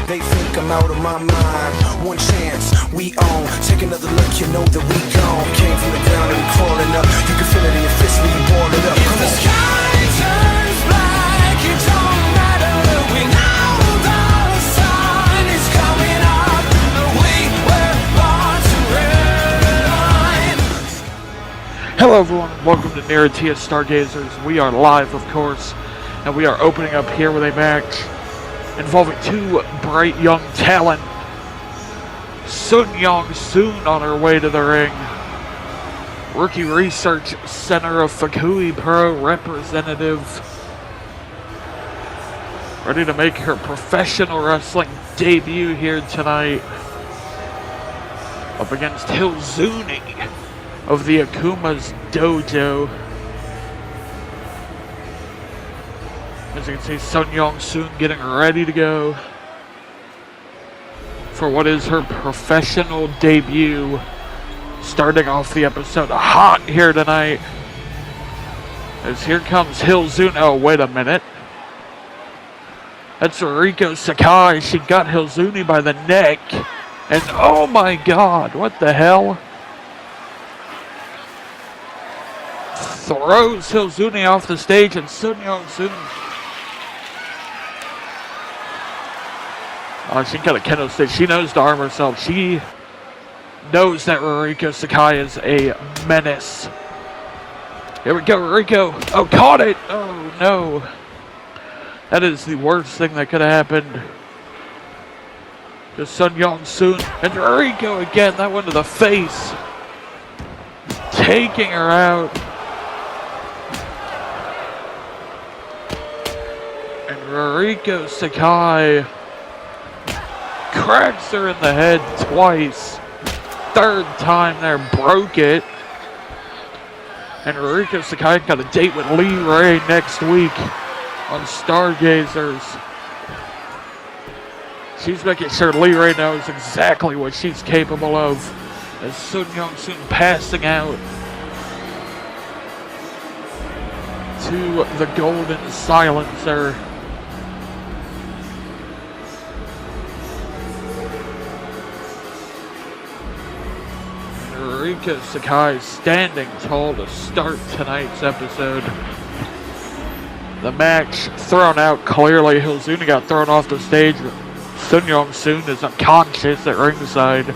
They think I'm out of my mind. One chance, we own. Take another look, you know that we gone. Came from the ground and we crawling up. You can feel it in your fist when you ball it up. If the sky turns black, it don't matter. We know the sun is coming up. We were born to red. Hello everyone, welcome to NIRATIAS STARGAZERS. We are live, of course, and we are opening up here with a match involving two bright young talent. Jin-Seong on her way to the ring. Rookie Research Center of Fukui Pro representative. Ready to make her professional wrestling debut here tonight. Up against Hilzuni of the Akuma's Dojo. As you can see, Jin-Seong getting ready to go for what is her professional debut. Starting off the episode hot here tonight. As here comes Hilzuni. Oh, wait a minute. That's Riko Sakai. She got Hilzuni by the neck. And oh my god, what the hell? Throws Hilzuni off the stage and Jin-Seong. Oh, she got a kendo stick. She knows to arm herself. She knows that Riko Sakai is a menace. Here we go, Riko. Oh, caught it. Oh, no. That is the worst thing that could have happened. Just Jin-Seong and Riko again. That one to the face. Taking her out. And Riko Sakai cracks her in the head twice. Third time there, broke it. And Riko Sakai got a date with Lee Ray next week on Stargazers. She's making sure Lee Ray knows exactly what she's capable of. As Jin-Seong passing out to the golden silencer. Riko Sakai standing tall to start tonight's episode. The match thrown out clearly. Hilzuni got thrown off the stage. Jin-Seong is unconscious at ringside.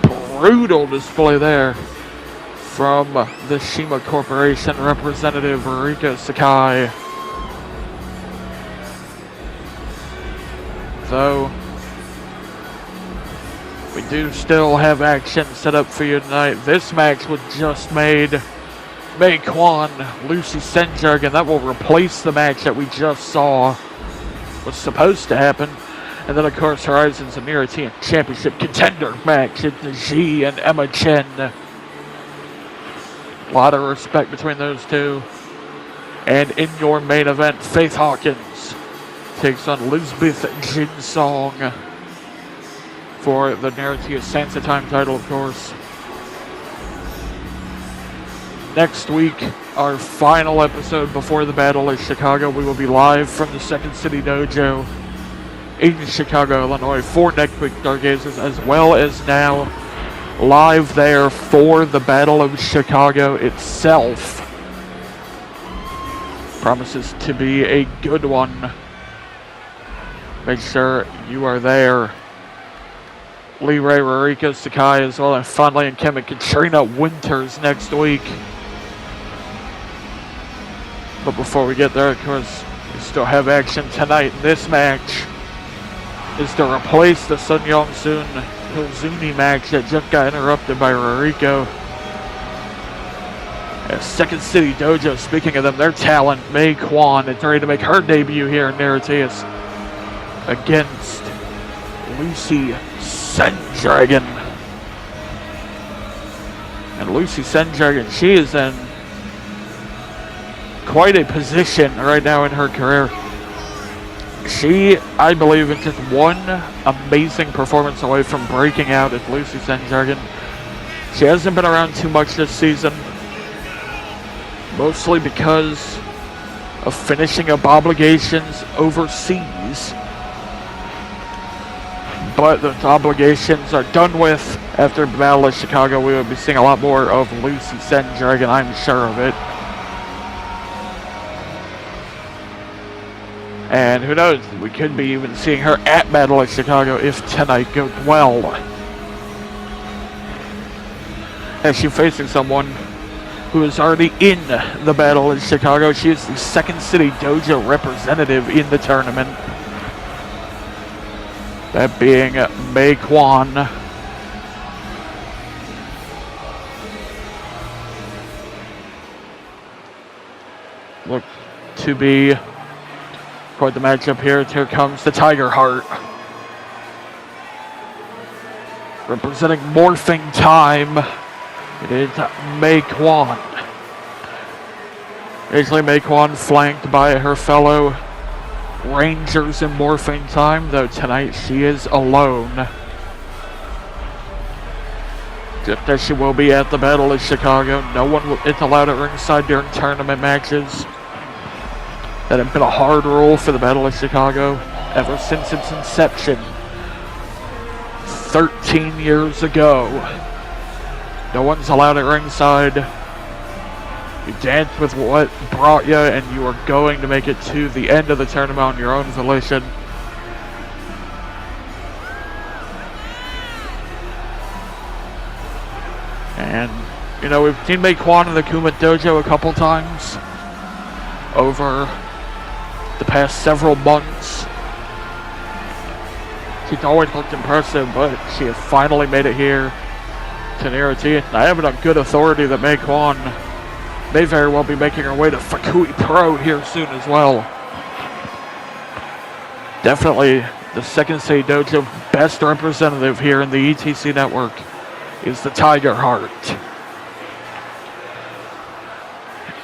Brutal display there from the Shima Corporation representative Riko Sakai. Though we do still have action set up for you tonight. This match was just made. Kwan, Lucy SenDragon, that will replace the match that we just saw. Was supposed to happen. And then of course Horizon's and NIRATIAS Championship contender match. It's G and Emma Chen. A lot of respect between those two. And in your main event, Faith Hawkins takes on Lisbeth Jin-Seong for the NIRATIAS Sansa Time title, of course. Next week, our final episode before the Battle of Chicago, we will be live from the Second City Dojo in Chicago, Illinois for next week's Stargazers, as well as now live there for the Battle of Chicago itself. Promises to be a good one. Make sure you are there. Lee Ray, Riko Sakai, as well as Finley and Kim and Katrina Winters next week. But before we get there, of course, we still have action tonight. This match is to replace the Jin-Seong Hilzuni match that just got interrupted by Riko. Second City Dojo, speaking of them, their talent, Kwan, is ready to make her debut here in NIRATIAS against Lucy SenDragon. And Lucy SenDragon, she is in quite a position right now in her career. She, I believe, is just one amazing performance away from breaking out as Lucy SenDragon. She hasn't been around too much this season, mostly because of finishing up obligations overseas. But those obligations are done with. After Battle of Chicago, we will be seeing a lot more of Lucy SenDragon, I'm sure of it. And who knows, we could be even seeing her at Battle of Chicago if tonight goes well. As she's facing someone who is already in the Battle of Chicago. She is the Second City Dojo representative in the tournament. That being May Kwan. Look to be quite the matchup here. Here comes the Tiger Heart. Representing Morphing Time, it is May Kwan. Usually May Kwan flanked by her fellow Rangers in Morphing Time, though tonight she is alone. Just as she will be at the Battle of Chicago. No one is allowed at ringside during tournament matches. That had been a hard rule for the Battle of Chicago ever since its inception 13 years ago. No one's allowed at ringside. You dance with what brought you, and you are going to make it to the end of the tournament on your own volition. And, you know, we've seen May Kwan in the Akuma Dojo a couple times over the past several months. She's always looked impressive, but she has finally made it here to NIRATIAS. I have it on good authority that May Kwan may very well be making her way to Fukui Pro here soon as well. Definitely the Second City Dojo best representative here in the ETC network is the Tiger Heart.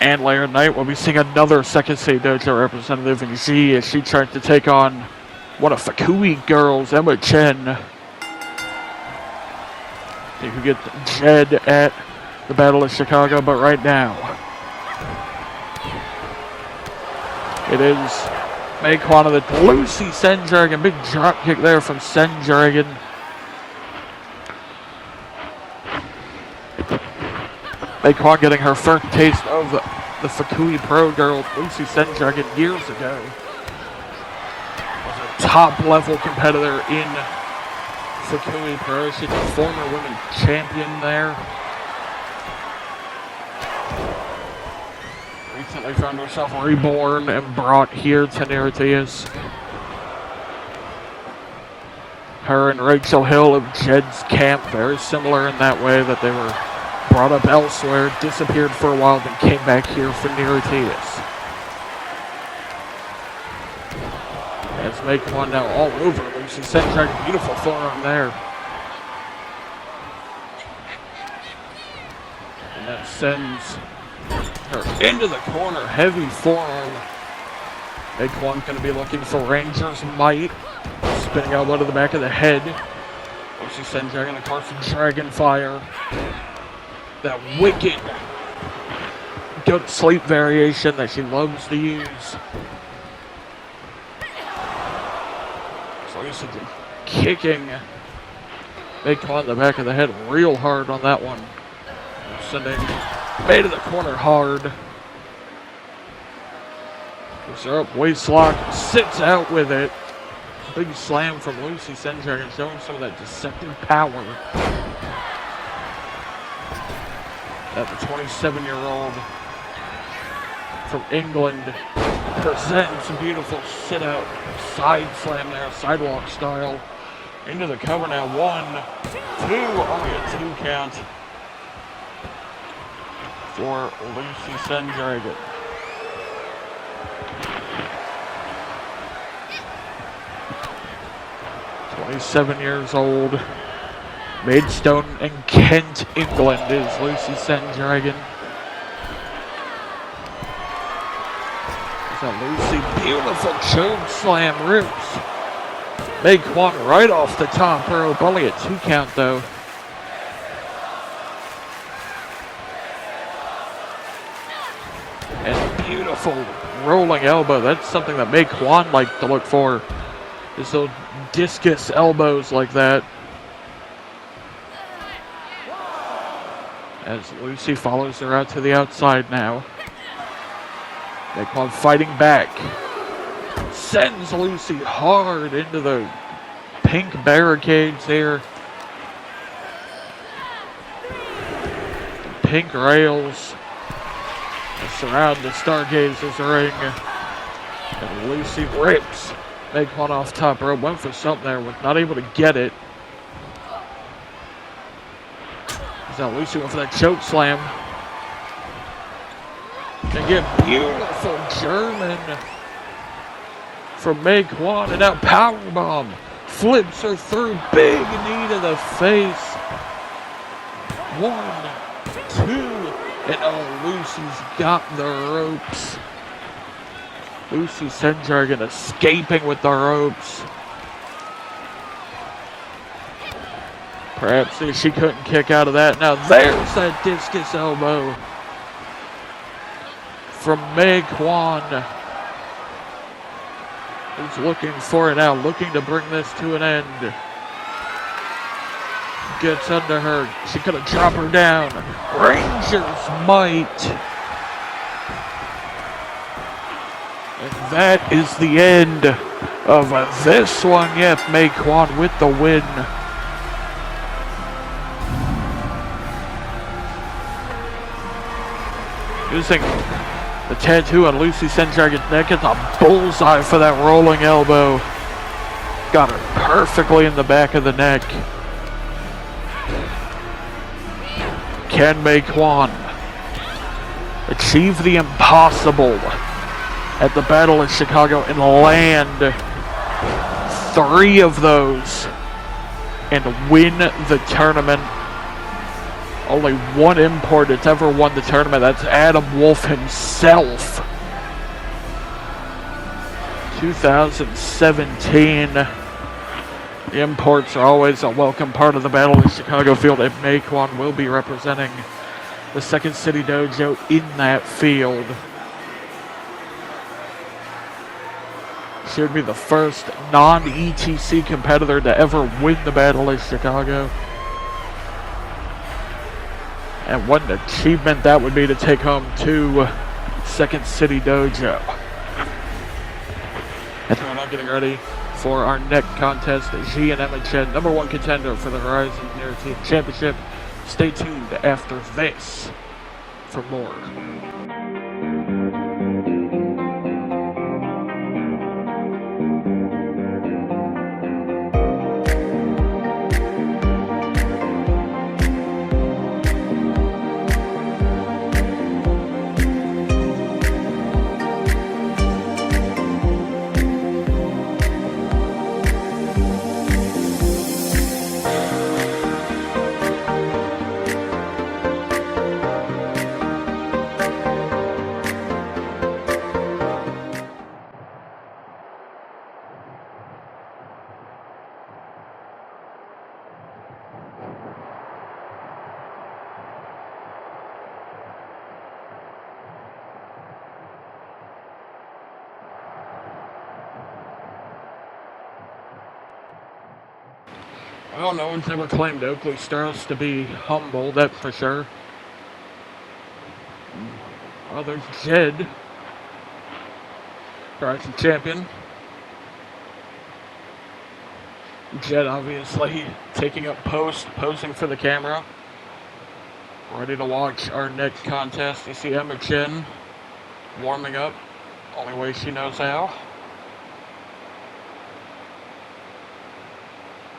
And later tonight we'll be seeing another Second City Dojo representative in G as she tries to take on one of Fukui girls, Emma Chen. You can get Jed at the Battle of Chicago, but right now it is May Kwan of the Lucy SenDragon. Big drop kick there from SenDragon. May Kwan getting her first taste of the Fukui Pro girl, Lucy SenDragon, years ago. Was a top-level competitor in Fukui Pro. She's a former women's champion there. Recently found herself reborn and brought here to NIRATIAS. Her and Rachel Hill of Jed's camp, very similar in that way that they were brought up elsewhere, disappeared for a while, then came back here for NIRATIAS. As May Kwan now all over Lucy SenDragon, beautiful forearm there. And that sends her into the corner, heavy forearm. May Kwan going to be looking for Ranger's Might, spinning elbow to the back of the head. Lucy SenDragon, of course, Dragon Fire. That wicked go to sleep variation that she loves to use. So Lucy kicking May Kwan in the back of the head real hard on that one. Sending May to the corner hard. Puts her up, waist lock, sits out with it. Big slam from Lucy SenDragon, showing some of that deceptive power that the 27-year-old from England presents. A beautiful sit-out side slam there, sidewalk style. Into the cover now, 1, 2, only a 2 count for Lucy SenDragon. "27 years old, Maidstone in Kent, England, is Lucy SenDragon. So Lucy, beautiful choke slam, rips May Kwan right off the top rope. Only a 2 count though. And beautiful rolling elbow. That's something that May Kwan liked to look for. Is those discus elbows like that. As Lucy follows her out to the outside now. May Kwan fighting back. Sends Lucy hard into the pink barricades here. Pink rails that surround the Stargazers ring. And Lucy rips May Kwan off top rope. Went for something there, was not able to get it. Now Lucy went for that choke slam. And get beautiful German from May Kwan, and now powerbomb flips her through. Big knee to the face. 1, 2, and oh, Lucy's got the ropes. Lucy SenDragon escaping with the ropes. Perhaps if she couldn't kick out of that. Now there's that discus elbow from May Kwan. Who's looking for it now, looking to bring this to an end. Gets under her. She could have dropped her down. Ranger's might. And that is the end of this one. Yep, May Kwan with the win. Using the tattoo on Lucy SenDragon's neck. It's a bullseye for that rolling elbow. Got her perfectly in the back of the neck. Can May Kwan achieve the impossible at the Battle of Chicago and land 3 of those and win the tournament? Only one import that's ever won the tournament. That's Adam Wolf himself. 2017. The imports are always a welcome part of the Battle of Chicago field, and May Kwan will be representing the Second City Dojo in that field. She would be the first non-ETC competitor to ever win the Battle of Chicago. And what an achievement that would be to take home 2 Second City Dojo. And we're now getting ready for our next contest. Xi and Emma Chen, #1 contender for the Horizon NIRATIAS Championship. Stay tuned after this for more. Well, no one's ever claimed Oakley Stars to be humble, that's for sure. Well, there's Jed, Horizon champion. Jed obviously taking up posing for the camera. Ready to watch our next contest. You see Emma Chen warming up, only way she knows how.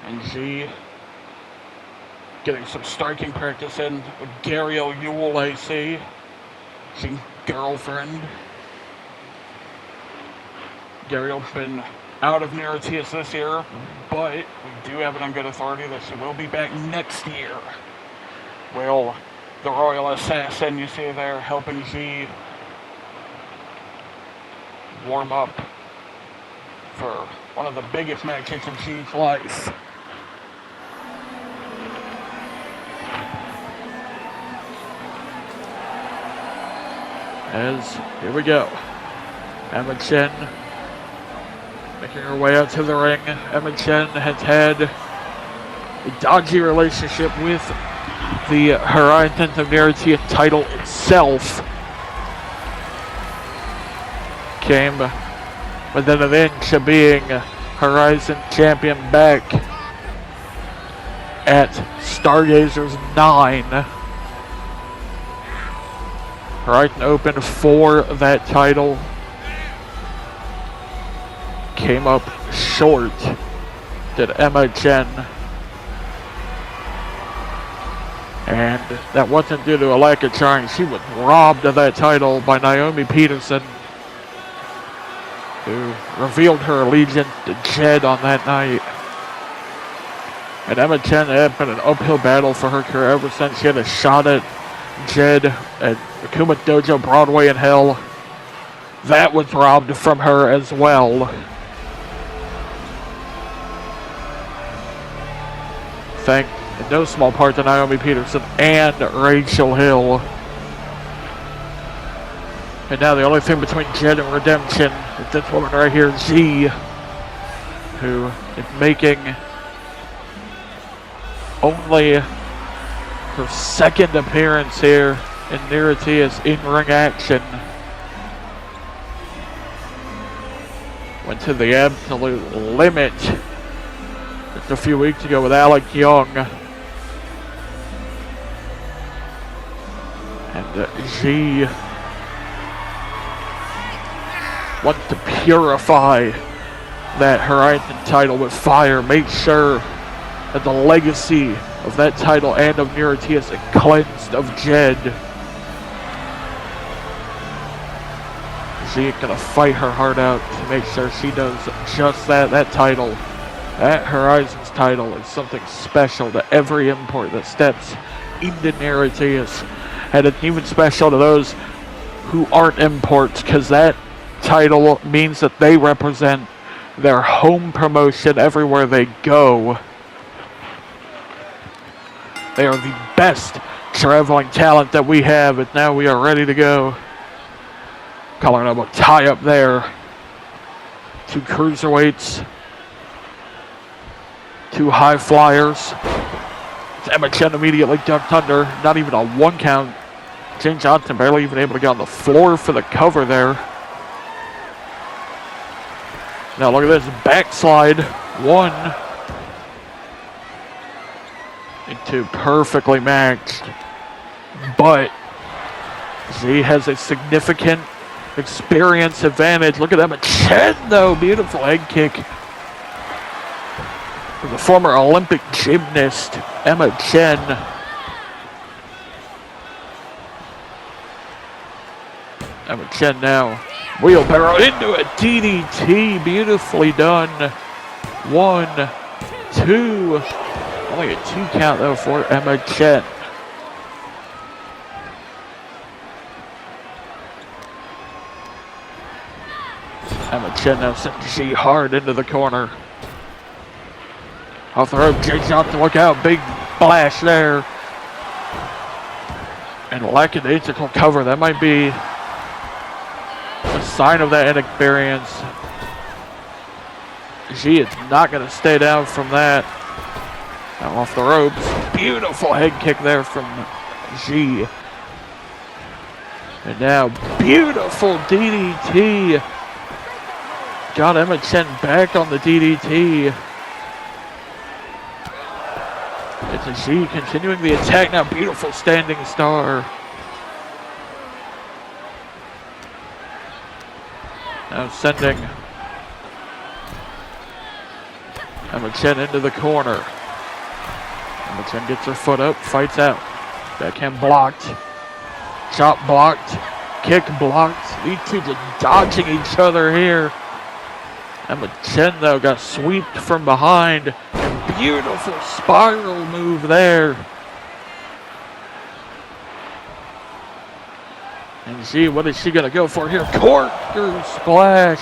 And Xi getting some striking practice in with Gary O'Ewell AC. She's girlfriend. Gary's been out of NIRATIAS this year, but we do have it on good authority that she will be back next year. Well, the Royal Assassin you see there helping Xi warm up for one of the biggest matches in G's life. Here we go. Emma Chen making her way out to the ring. Emma Chen has had a dodgy relationship with the Horizon of NIRATIAS title itself. Came within an inch of being Horizon champion back at Stargazers 9. Horizon Open for that title. Came up short, did Emma Chen. And that wasn't due to a lack of trying. She was robbed of that title by Naomi Peterson, who revealed her allegiance to Jed on that night. And Emma Chen had been an uphill battle for her career ever since she had a shot at Jed at Akuma Dojo, Broadway in Hell. That was robbed from her as well. Thanks in no small part to Naomi Peterson and Rachel Hill. And now the only thing between Jed and redemption is this woman right here, G, who is making only her second appearance here in NIRATIAS in-ring action. Went to the absolute limit just a few weeks ago with Alec Young. And G wants to purify that Horizon title with fire. Make sure that the legacy of that title and of NIRATIAS is cleansed of Jed. She's gonna fight her heart out to make sure she does just that. That title, that Horizon's title, is something special to every import that steps into NIRATIAS. And it's even special to those who aren't imports, because that title means that they represent their home promotion everywhere they go. They are the best traveling talent that we have, and now we are ready to go. Collar elbow tie up there. Two cruiserweights. Two high flyers. Emma Chen immediately ducked under. Not even a one count. Jane Johnson barely even able to get on the floor for the cover there. Now look at this backslide. One. Into perfectly matched. But Z has a significant experience advantage. Look at Emma Chen though. Beautiful head kick. The former Olympic gymnast, Emma Chen. Emma Chen now. Wheelbarrow into a DDT. Beautifully done. 1, 2. Only a 2 count though for Emma Chen. Emma Chen now sent G hard into the corner. Off the rope, Jay Johnson, look out, big splash there. And lackadaisical cover, that might be a sign of that inexperience. G is not going to stay down from that. Now off the ropes, beautiful head kick there from G. And now beautiful DDT. Got Emma Chen back on the DDT. It's a G continuing the attack now. Beautiful standing star. Now sending Emma Chen into the corner. Emma Chen gets her foot up, fights out. Backhand blocked. Chop blocked. Kick blocked. These two just dodging each other here. Emma Chen though got swept from behind. Beautiful spiral move there. And gee, what is she gonna go for here? Corker splash.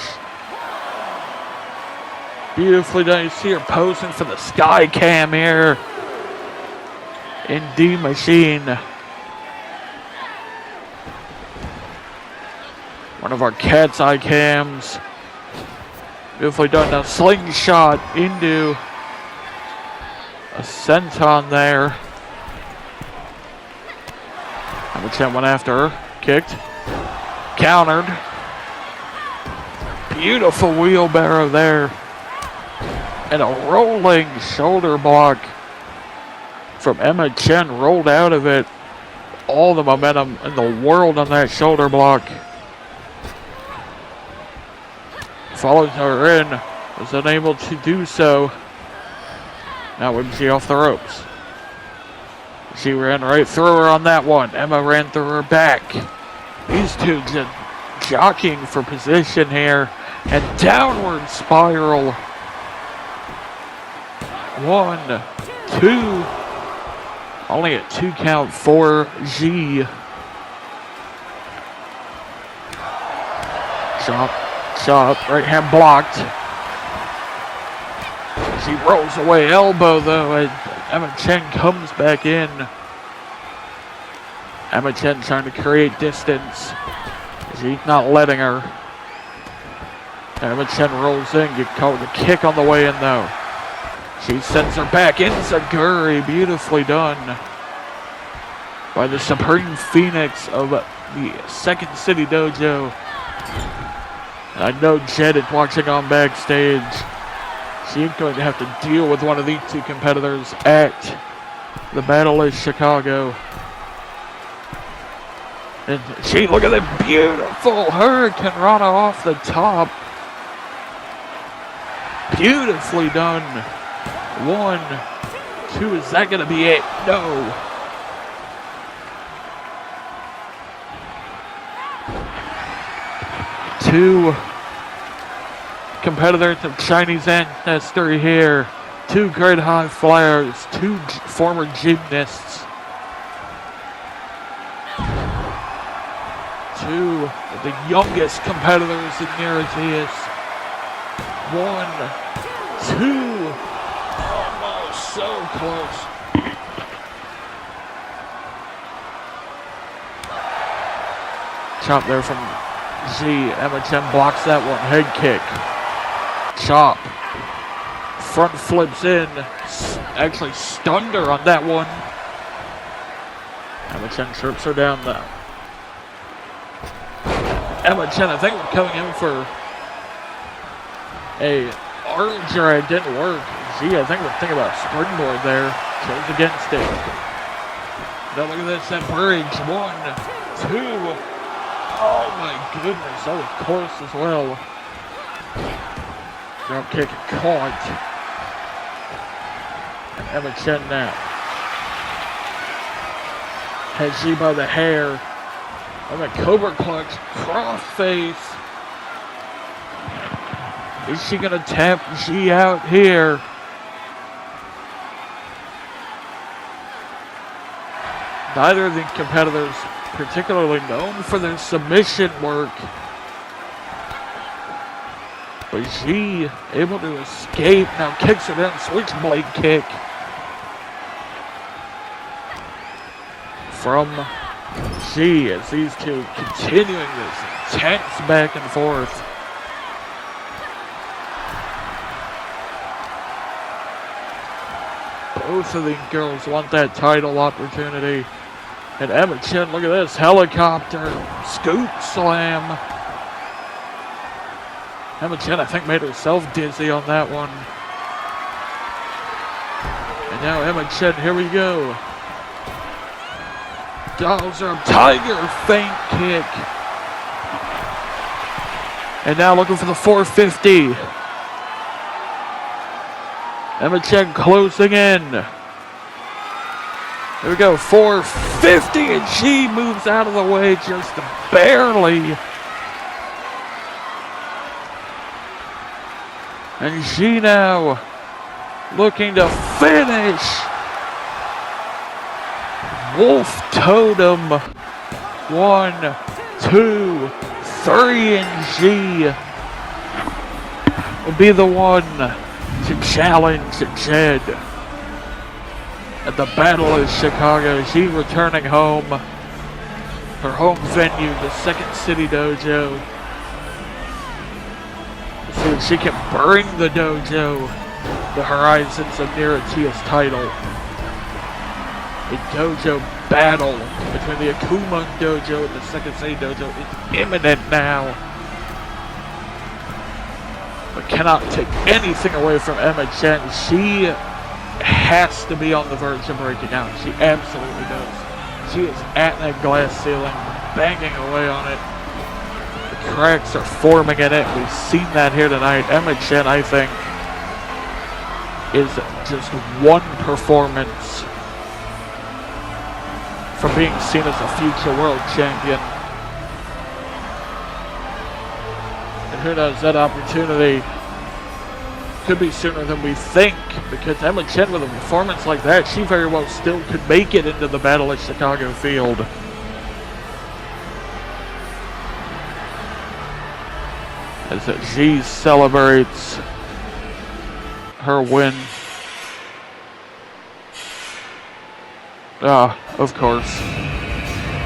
Beautifully done. You see her posing for the sky cam here in D Machine. One of our cat's eye cams. Beautifully done. Now slingshot into a senton there. And Chen went after her. Kicked. Countered. Beautiful wheelbarrow there. And a rolling shoulder block from Emma Chen. Rolled out of it. All the momentum in the world on that shoulder block. Follows her in. Was unable to do so. Now we see off the ropes. She ran right through her on that one. Emma ran through her back. These two just jockeying for position here. And downward spiral. 1, 2. Only a 2 count for G. Chop. Right hand blocked. She rolls away elbow though, and Emma Chen comes back in. Emma Chen trying to create distance. She's not letting her. Emma Chen rolls in, get caught with a kick on the way in though. She sends her back into Zaguri, beautifully done by the Supreme Phoenix of the Second City Dojo. And I know Jed is watching on backstage. She ain't going to have to deal with one of these two competitors at the Battle of Chicago. And she, look at that beautiful Hurricane Rana off the top. Beautifully done. 1, 2, is that gonna be it? No. Two competitors of Chinese ancestry here. 2 great high flyers, 2 former gymnasts. 2 of the youngest competitors in NIRATIAS. 1, 2. Almost so close. Chop there from Z. Emma Chen blocks that one. Head kick. Chop. Front flips in. Actually stunned her on that one. Emma Chen trips her down though. Emma Chen, I think we're coming in for a arm drag. Didn't work. Z, I think we're thinking about a springboard there. Chose against it. Now look at this, that bridge. 1, 2. Oh my goodness, that was close as well. Drop kick caught. And Emma Chen now. Has G by the hair. On the Cobra Clutch, crossface. Is she gonna tap G out here? Neither of the competitors particularly known for their submission work. But G able to escape. Now kicks her down, switchblade kick. From G as these two continuing this intense back and forth. Both of these girls want that title opportunity. And Emma Chen, look at this, helicopter, scoop slam. Emma Chen, I think, made herself dizzy on that one. And now Emma Chen, here we go. Dials her up, tiger feint kick. And now looking for the 450. Emma Chen closing in. Here we go, 450, and she moves out of the way just barely. And she now looking to finish. Wolf Totem. 1, 2, 3, and G will be the one to challenge Jed at the Battle of Chicago. G returning home, her home venue, the Second City Dojo. See if she can bring the dojo the horizons of NIRATIAS title. A dojo battle between the Akuma dojo and the Second City dojo is imminent now. But cannot take anything away from Emma Chen. She has to be on the verge of breaking out. She absolutely does. She is at that glass ceiling, banging away on it. The cracks are forming in it. We've seen that here tonight. Emma Chen, I think, is just one performance from being seen as a future world champion. And who knows, that opportunity could be sooner than we think, because Emma Chen, with a performance like that, she very well still could make it into the Battle of Chicago field. As G celebrates her win. Of course.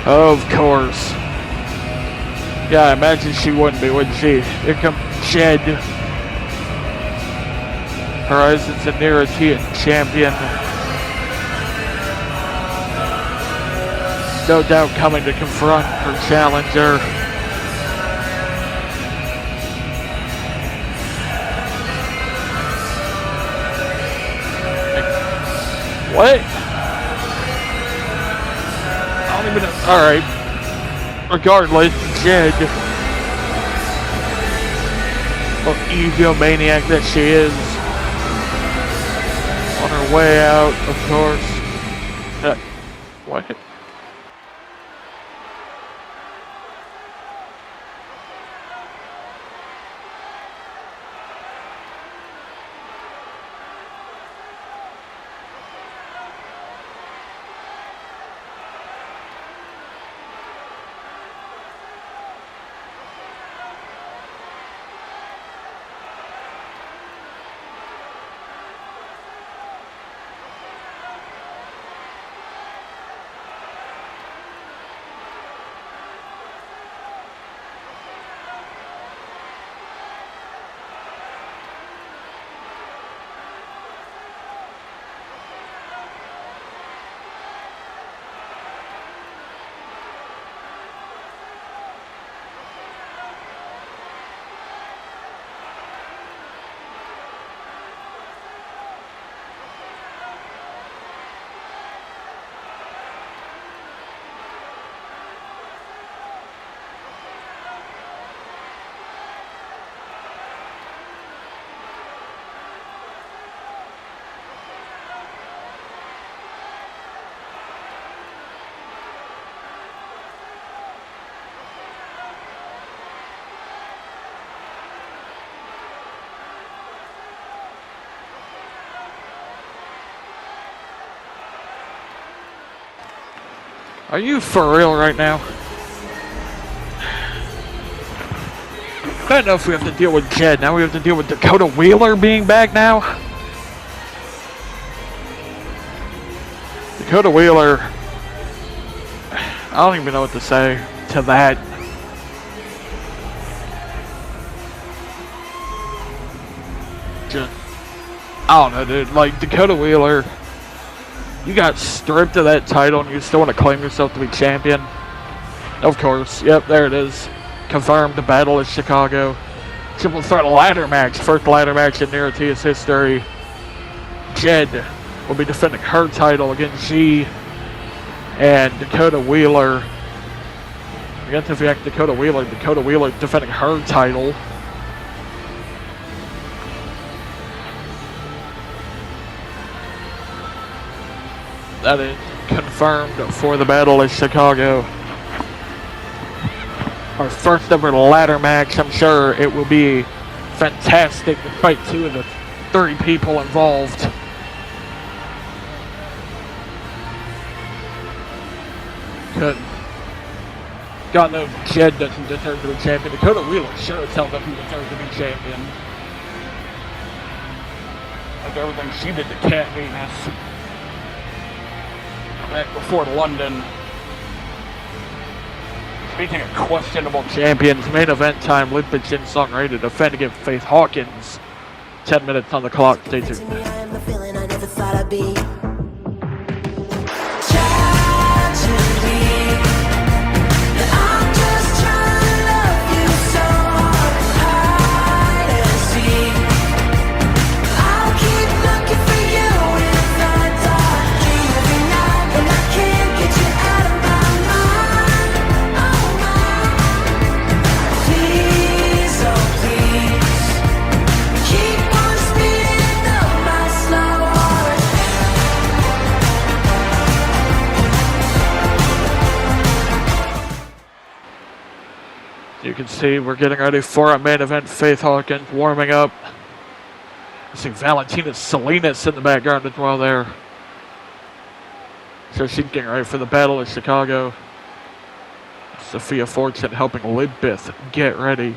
Of course. Yeah, I imagine she wouldn't be, would she? Here comes Jed. Horizons and NIRATIAS champion. No doubt coming to confront her challenger. What? I don't even know. Alright. Regardless, Jed, well, egomaniac that she is, on her way out, of course. What? Are you for real right now? Bad enough we have to deal with Jed, now we have to deal with Dakota Wheeler being back now? Dakota Wheeler, I don't even know what to say to that. Just, I don't know, dude. Like, Dakota Wheeler, you got stripped of that title and you still want to claim yourself to be champion? Of course. Yep, there it is. Confirmed, the Battle of Chicago. Triple threat ladder match. First ladder match in NIRATIAS history. Jed will be defending her title against G and Dakota Wheeler. Against the fact Dakota Wheeler defending her title. That is confirmed for the Battle of Chicago. Our first ever ladder match. I'm sure it will be fantastic despite two of the 3 people involved. God knows Chen doesn't deserve to be champion. Dakota Wheeler sure as hell doesn't deserve to be champion. Like everything she did to Cat Venus back before London. Speaking of questionable champions, main event time, Lisbeth Jin-Seong ready to defend against Faith Hawkins. 10 minutes on the clock, stay tuned. You can see we're getting ready for our main event. Faith Hawkins warming up. I see Valentina Salinas in the background as well there. So she's getting ready for the Battle of Chicago. Sophia Fortune helping Lisbeth get ready.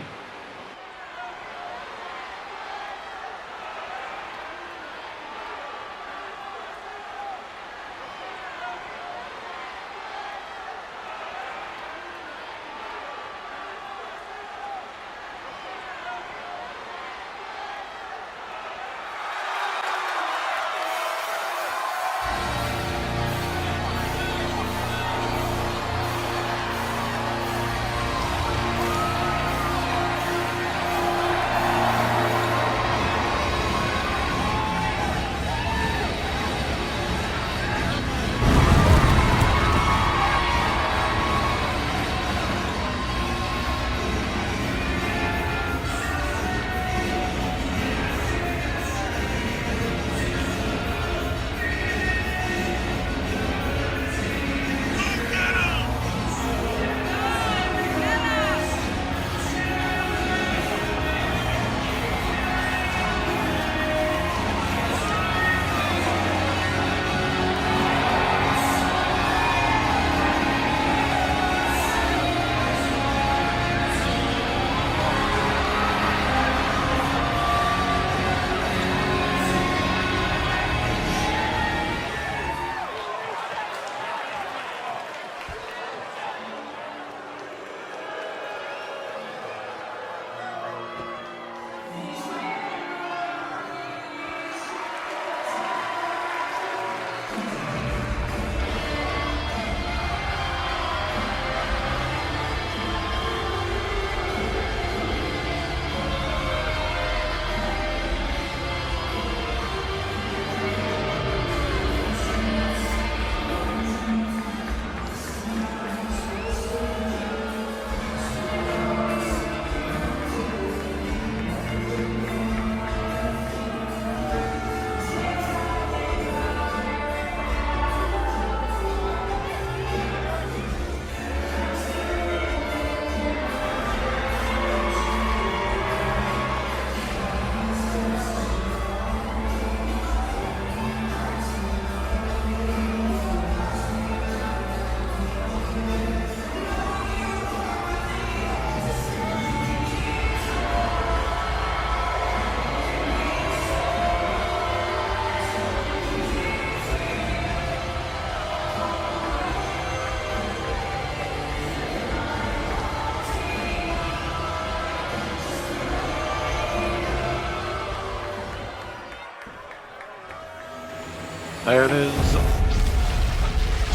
There it is.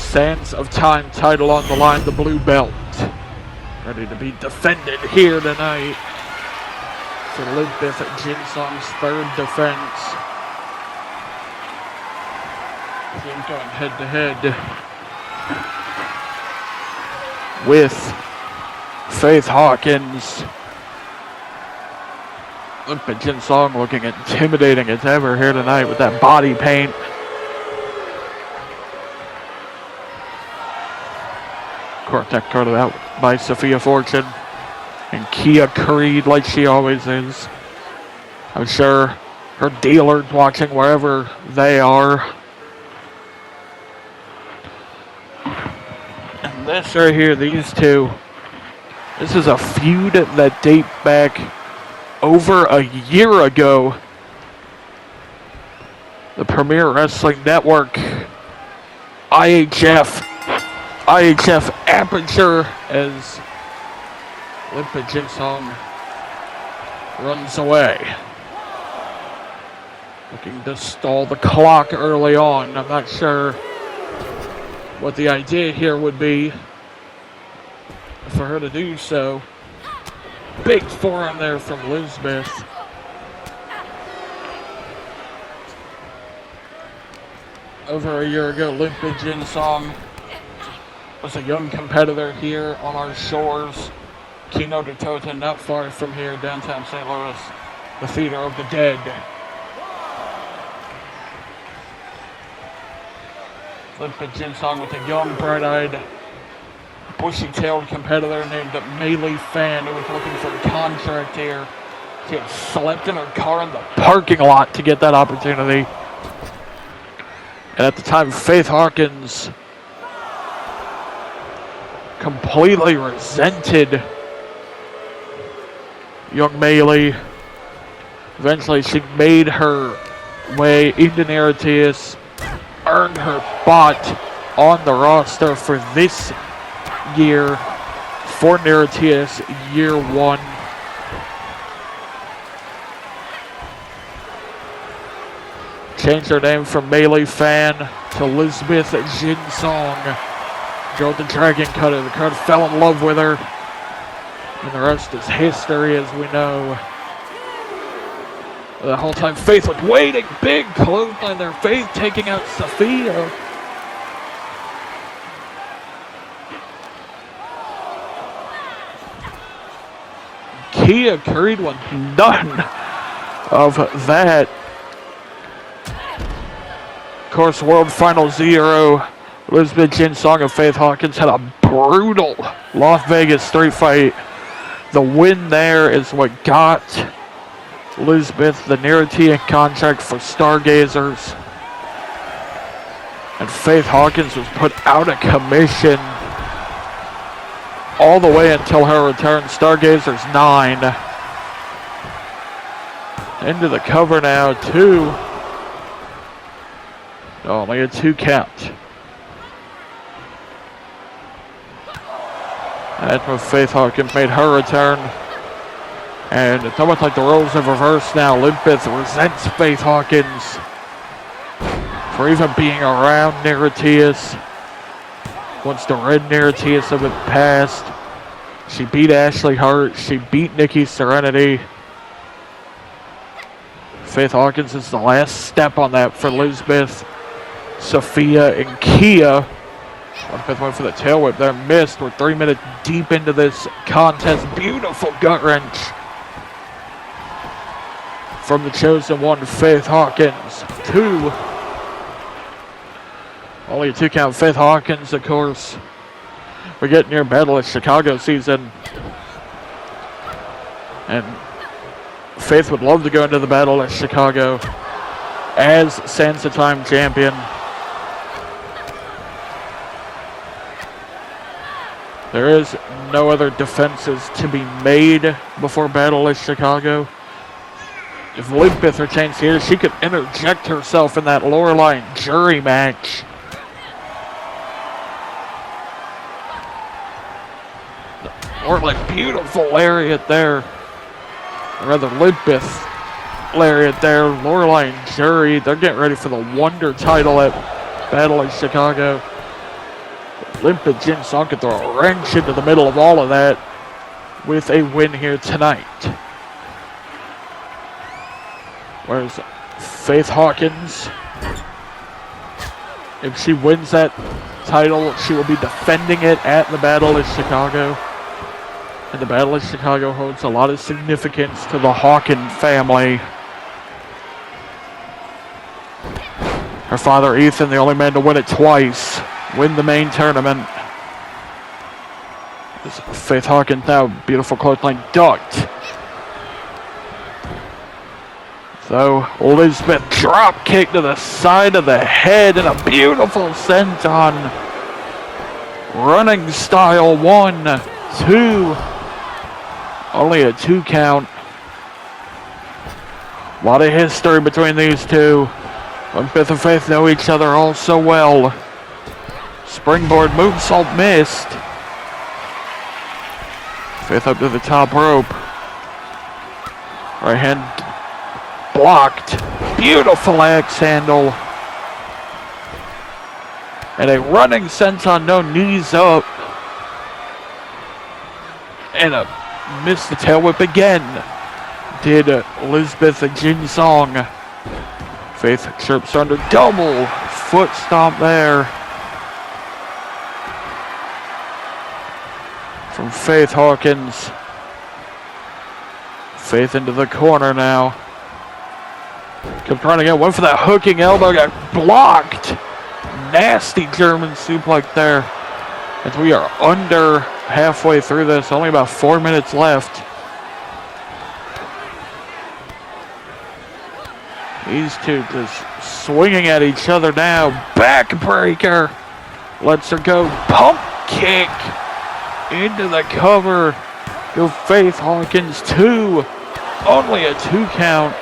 Sands of Time title on the line, the blue belt. Ready to be defended here tonight. For Lisbeth Jin-Seong's third defense. Team going head to head with Faith Hawkins. Lisbeth Jin-Seong looking intimidating as ever here tonight with that body paint. Cortex carded out by Sophia Fortune and Kia Creed like she always is. I'm sure her dealer's watching wherever they are. And this right here, these two This is a feud that dates back over a year ago. The Premier Wrestling Network, IHF Aperture, as Jin-Seong runs away. Looking to stall the clock early on. I'm not sure what the idea here would be for her to do so. Big forearm there from Lisbeth. Over a year ago, Jin-Seong was a young competitor here on our shores. Kino de Tota, not far from here, downtown St. Louis, the Theater of the Dead. Jin-Seong with a young, bright-eyed, bushy-tailed competitor named Meili Fan, who was looking for a contract here. She had slept in her car in the parking lot to get that opportunity. And at the time, Faith Hawkins completely resented young Meili. Eventually, she made her way into NIRATIAS, earned her spot on the roster for this year for NIRATIAS year one. Changed her name from Meili Fan to Lisbeth Jin-Seong. Girl with the dragon cutter. The crowd fell in love with her. And the rest is history, as we know. The whole time Faith was waiting. Big clothesline there. Faith taking out Sophia. Kia Creed was none of that. Of course, World Final Zero, Lisbeth Jin-Seong and Faith Hawkins had a brutal Las Vegas street fight. The win there is what got Lisbeth the NIRATIAS contract for Stargazers. And Faith Hawkins was put out of commission all the way until her return. Stargazers 9. Into the cover now, 2. Only a 2 count. That's when Faith Hawkins made her return. And it's almost like the roles have reversed now. Lisbeth resents Faith Hawkins for even being around NIRATIAS. Wants to rid NIRATIAS of it past. She beat Ashley Hart. She beat Nikki Serenity. Faith Hawkins is the last step on that for Lisbeth, Sophia, and Kia. Lisbeth went for the tail whip there, missed. We're 3 minutes deep into this contest. Beautiful gut wrench from the chosen one, Faith Hawkins. 2. Only a 2 count. Faith Hawkins, of course. We're getting near Battle of Chicago season. And Faith would love to go into the Battle of Chicago as Sands of Time champion. There is no other defenses to be made before Battle of Chicago. If Lisbeth retains here, she could interject herself in that Lorelei jury match. Or like beautiful lariat there. Or rather Lisbeth lariat there. Lorelei and Jury, they're getting ready for the Wonder title at Battle of Chicago. Lisbeth Jin-Seong could throw a wrench into the middle of all of that with a win here tonight. Whereas Faith Hawkins, if she wins that title, she will be defending it at the Battle of Chicago. And the Battle of Chicago holds a lot of significance to the Hawkins family. Her father, Ethan, the only man to win it twice, win the main tournament. Faith Hawkins now, beautiful clothesline ducked. So Lisbeth drop kick to the side of the head and a beautiful senton. Running style, 1, 2, Only a 2 count. A lot of history between these two. Lisbeth and Faith know each other all so well. Springboard moonsault missed. Faith up to the top rope. Right hand blocked. Beautiful axe handle. And a running senton, no knees up. And a missed the tail whip again. Did Lisbeth and Jin-Seong. Faith chirps under, double foot stomp there. From Faith Hawkins. Faith into the corner now. Kept trying again, went for that hooking elbow, got blocked. Nasty German suplex there. As we are under halfway through this, only about 4 minutes left. These two just swinging at each other now. Backbreaker. Lets her go. Pump kick. Into the cover. Go Faith Hawkins 2. Only a 2 count.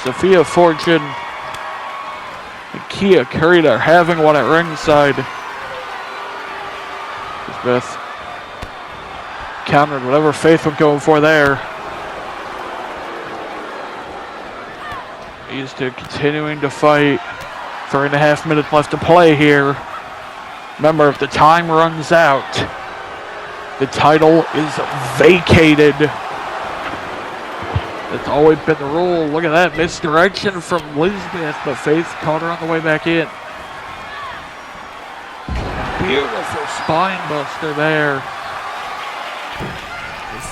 Sophia Fortune and Kia Kurita are having one at ringside. Lisbeth countered whatever Faith was going for there. These two continuing to fight. 3.5 minutes left to play here. Remember, if the time runs out, the title is vacated. That's always been the rule. Look at that misdirection from Lisbeth, but Faith caught her on the way back in. Beautiful spine buster there.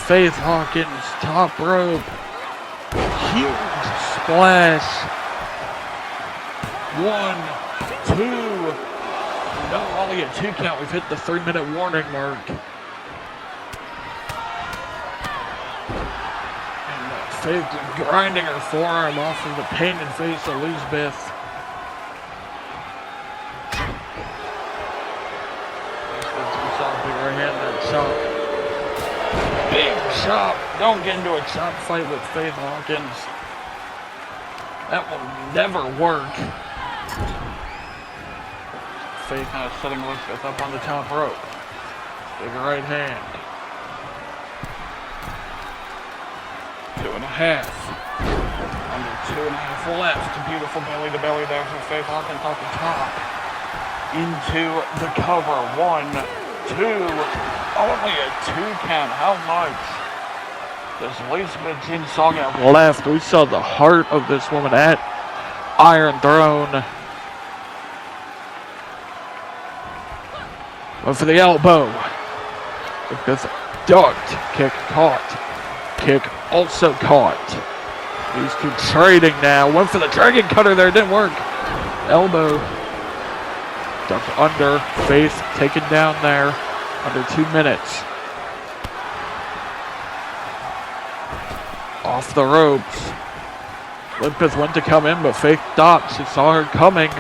Faith Hawkins, top rope. Huge splash. 1, 2. No, only a 2 count. We've hit the 3-minute warning mark. Faith grinding her forearm off of the painted face of Lisbeth. Big right hand there, chop. Big chop. Don't get into a chop fight with Faith Hawkins. That will never work. Faith now setting Lisbeth up on the top rope. Big right hand. 2.5. Under 2.5 left. Beautiful belly to belly there from Faith Hawkins off the top. Into the cover. 1, 2. Only a 2 count. How much does Lisbeth Jin-Seong have left? We saw the heart of this woman at Iron Throne. Went for the elbow. Because ducked. Kick caught. Kick also caught. These two trading now. Went for the dragon cutter there. Didn't work. Elbow. Ducked under. Faith taken down there. Under 2 minutes. Off the ropes. Lisbeth went to come in, but Faith stopped. She saw her coming.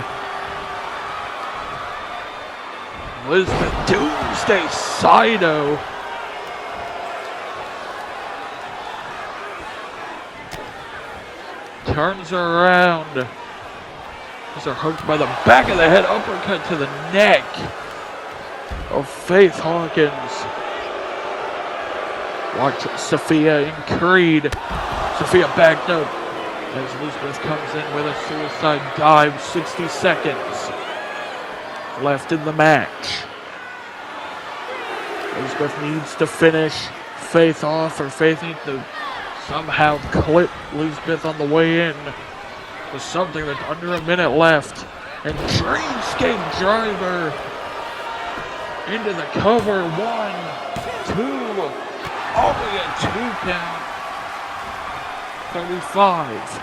Lisbeth Doomsday Saito. Turns her around. These are hooked by the back of the head. Uppercut to the neck of Faith Hawkins. Watch Sophia and Creed. Sophia backed up as Lisbeth comes in with a suicide dive. 60 seconds left in the match. Lisbeth needs to finish Faith off, or Faith needs to somehow clip Lisbeth on the way in. With something that's under a minute left. And Dreamscape Driver into the cover. 1, 2. Only a 2 count. 35.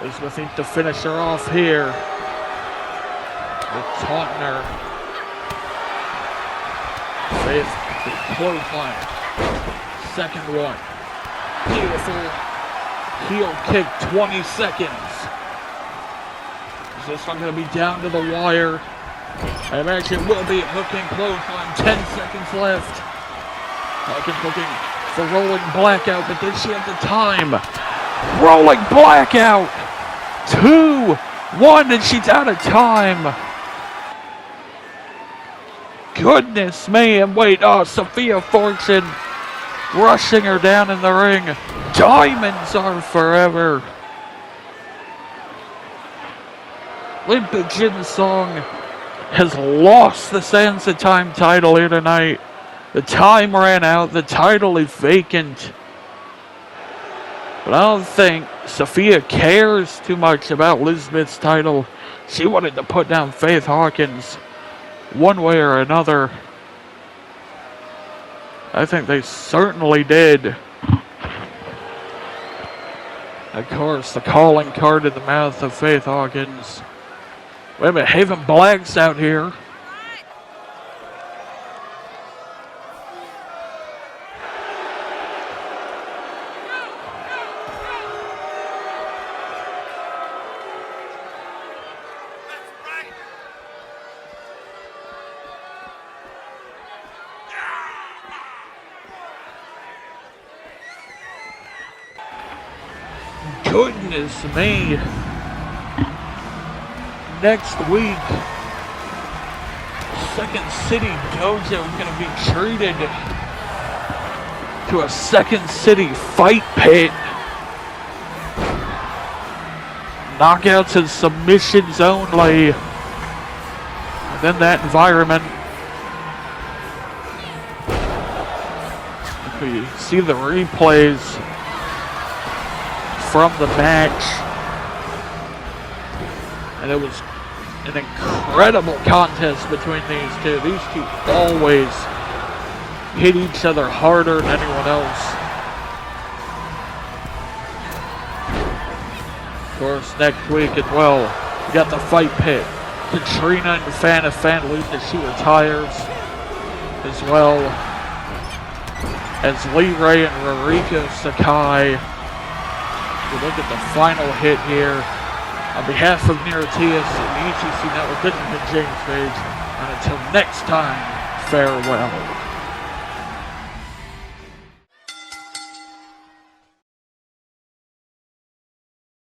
Lisbeth needs to finish her off here. With taunting her. Faith with clothesline. Second one. Beautiful heel kick, 20 seconds. Is this one going to be down to the wire? And actually will be hooking clothesline. 10 seconds left. Hawkins looking for rolling blackout, but does she have the time? Rolling blackout. 2, 1, and she's out of time. Goodness me, and wait, Sophia Fortune rushing her down in the ring. Diamonds are forever. Olympic Jin-Seong has lost the Sands of Time title here tonight. The time ran out, the title is vacant. But I don't think Sophia cares too much about Lisbeth's title. She wanted to put down Faith Hawkins one way or another. I think they certainly did. Of course, the calling card in the mouth of Faith Hawkins. Wait a minute, Haven Black's out here. Goodness me. Next week, Second City Dojo is going to be treated to a Second City fight pit. Knockouts and submissions only. Within that environment, if we see the replays from the match, and it was an incredible contest between these two. These two always hit each other harder than anyone else. Of course, next week as well, we got the fight pit. Katrina and Fan Luke as she retires, as well as Lee Ray and Ruriko Sakai. We look at the final hit here. On behalf of NIRATIAS and the ETC Network, this has been James Page. And until next time, farewell.